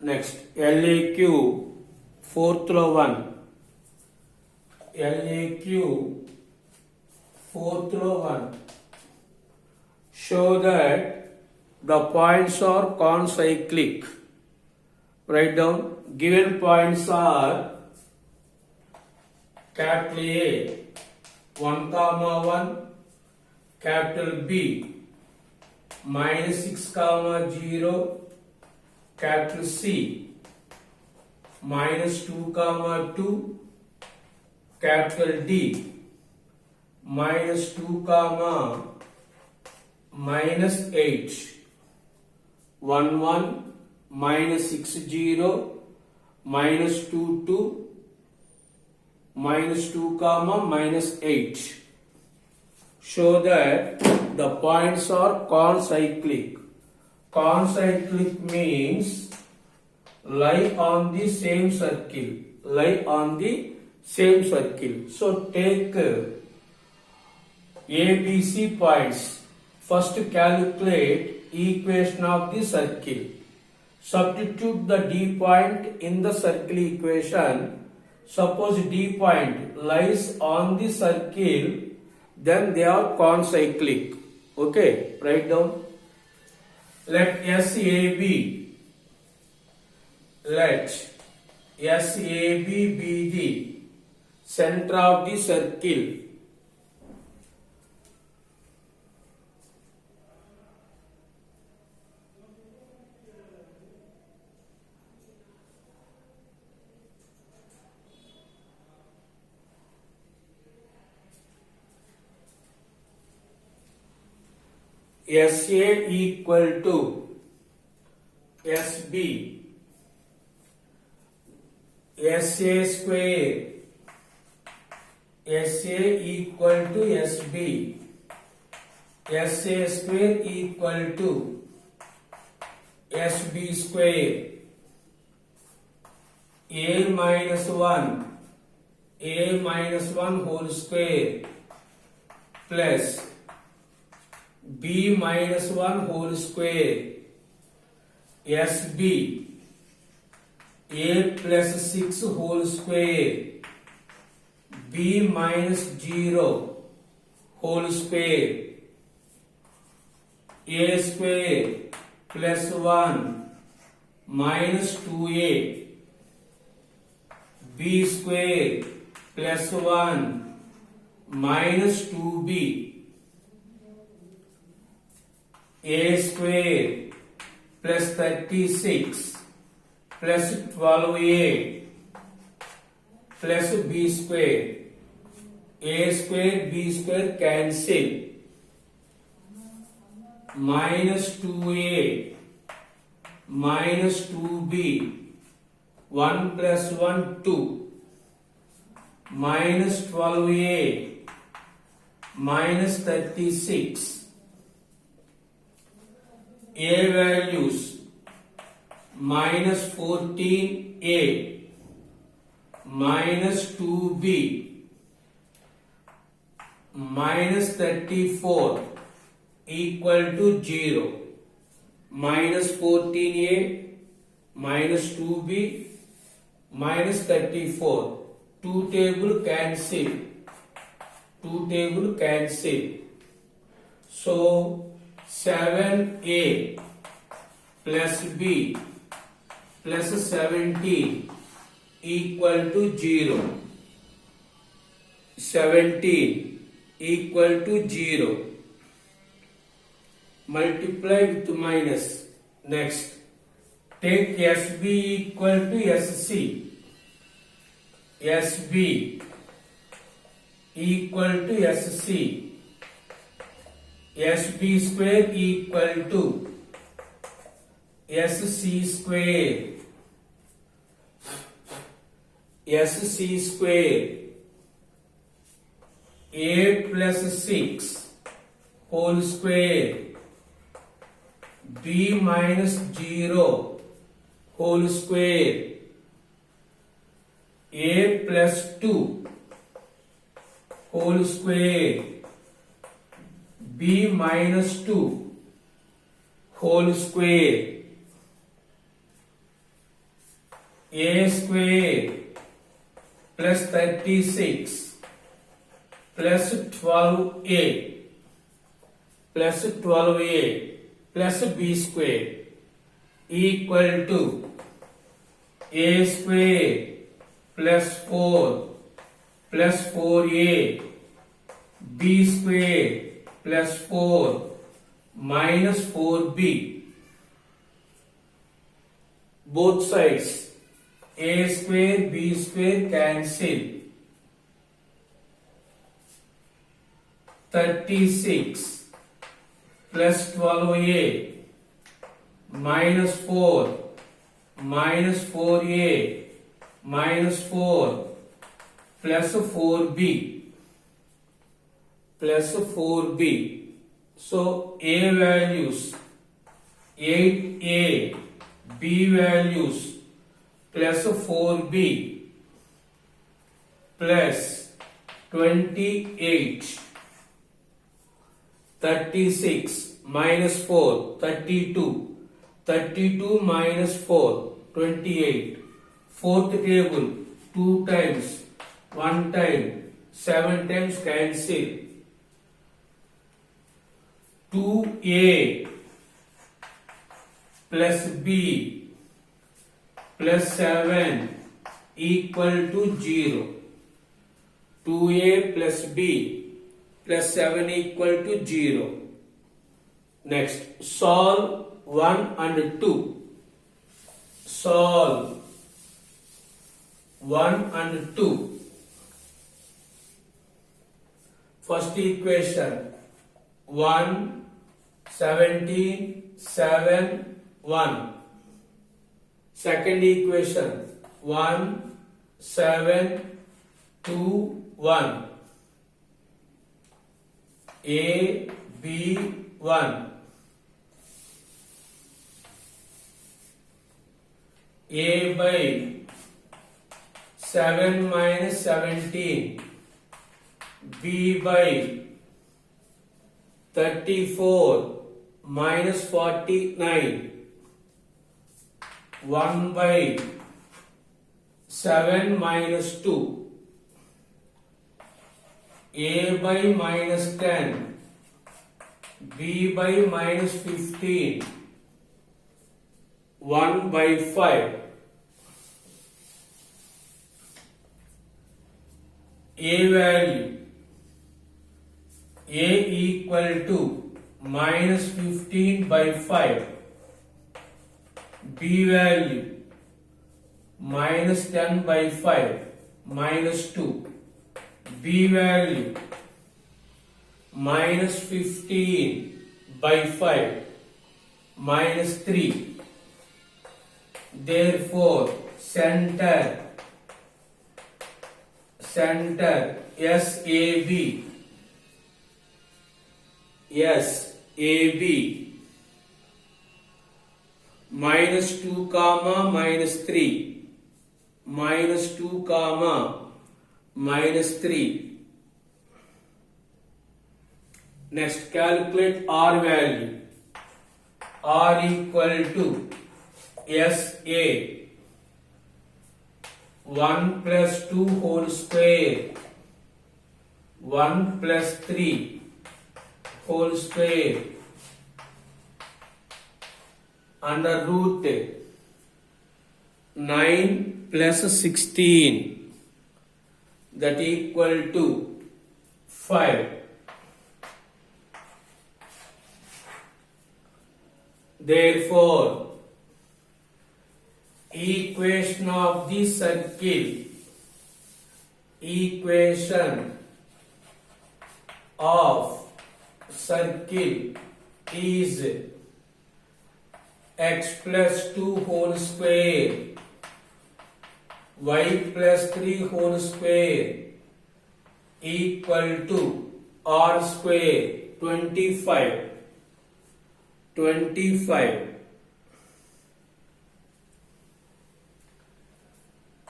Next, LAQ, fourth row 1. LAQ, fourth row 1. Show that the points are concyclic. Write down. Given points are capital A 1 comma 1, capital B minus 6 comma 0, capital C minus 2 comma 2, capital D minus 2 comma minus 8, 1 1 minus 6 0 minus 2 2 minus 2 comma minus 8. Show that the points are concyclic. Concyclic means lie on the same circle. Lie on the same circle. So take ABC points. First calculate equation of the circle. Substitute the D point in the circle equation. Suppose D point lies on the circle, then they are concyclic. Okay, write down. Let SAB be the center of the circle. SA equal to SB, SA square, SA equal to SB, SA square equal to SB square, A minus 1 whole square plus B minus 1 whole square, SB A plus 6 whole square, B minus 0 whole square, A square plus 1 minus 2A, B square plus 1 minus 2B, A square plus 36 plus 12A plus B square. A square B square cancel. Minus 2A minus 2B, 1 plus 1 2, minus 12A minus 36. A values minus 14A minus 2B minus 34 equal to 0. Minus 14A minus 2B minus 34. 2 table cancel. So 7A plus B plus 17 equal to 0. 17 equal to 0. Multiply with minus. Next, take SB equal to SC. SB equal to SC. SB square equal to SC square. SC square. A plus 6 whole square. B minus 0 whole square. A plus 2 whole square. B minus 2 whole square. a square plus 36 plus 12a plus b square equal to a square plus 4 plus 4a b square plus 4 minus 4b. Both sides a square b square cancel. 36 plus 12a minus 4 minus 4a minus 4 plus 4b plus 4b. So a values 8a, b values plus 4b plus 28. 36 minus 4 32. 32 minus 4 28. Fourth table 2 times 1 time 7 times cancel. 2a plus b plus 7 equal to 0. 2a plus b plus 7 equal to 0. Next, solve 1 and 2. Solve 1 and 2. First equation 1 17 7 1. Second equation 1 7 2 1. A B 1. A by 7 minus 17. B by 34 minus 49. 1 by 7 minus 2. A by minus 10. B by minus 15. 1 by 5. A value A equal to minus 15 by 5. B value minus 10 by 5 minus 2. B value minus 15 by 5 minus 3. Therefore, center SAB minus 2 comma minus 3 minus 2 comma minus 3. Next, calculate R value. R equal to SA 1 plus 2 whole square 1 plus 3 whole square under root 9 plus 16 that equal to 5. Therefore, equation of the circle, equation of circle is x plus 2 whole square y plus 3 whole square equal to r square 25.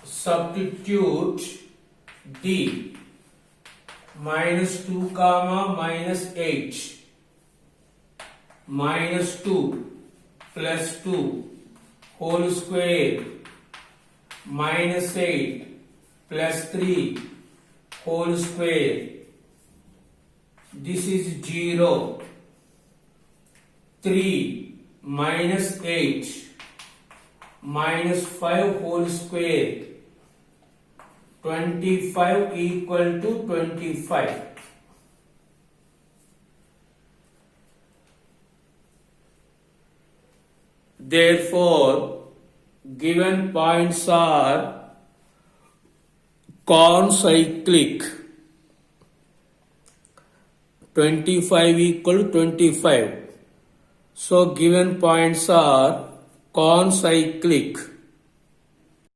Substitute D minus 2 comma minus 8 minus 2 plus 2 whole square minus 8 plus 3 whole square. This is 0. 3 minus 8 minus 5 whole square. 25 equal to 25. Therefore, given points are concyclic. 25 equal to 25. So, given points are concyclic.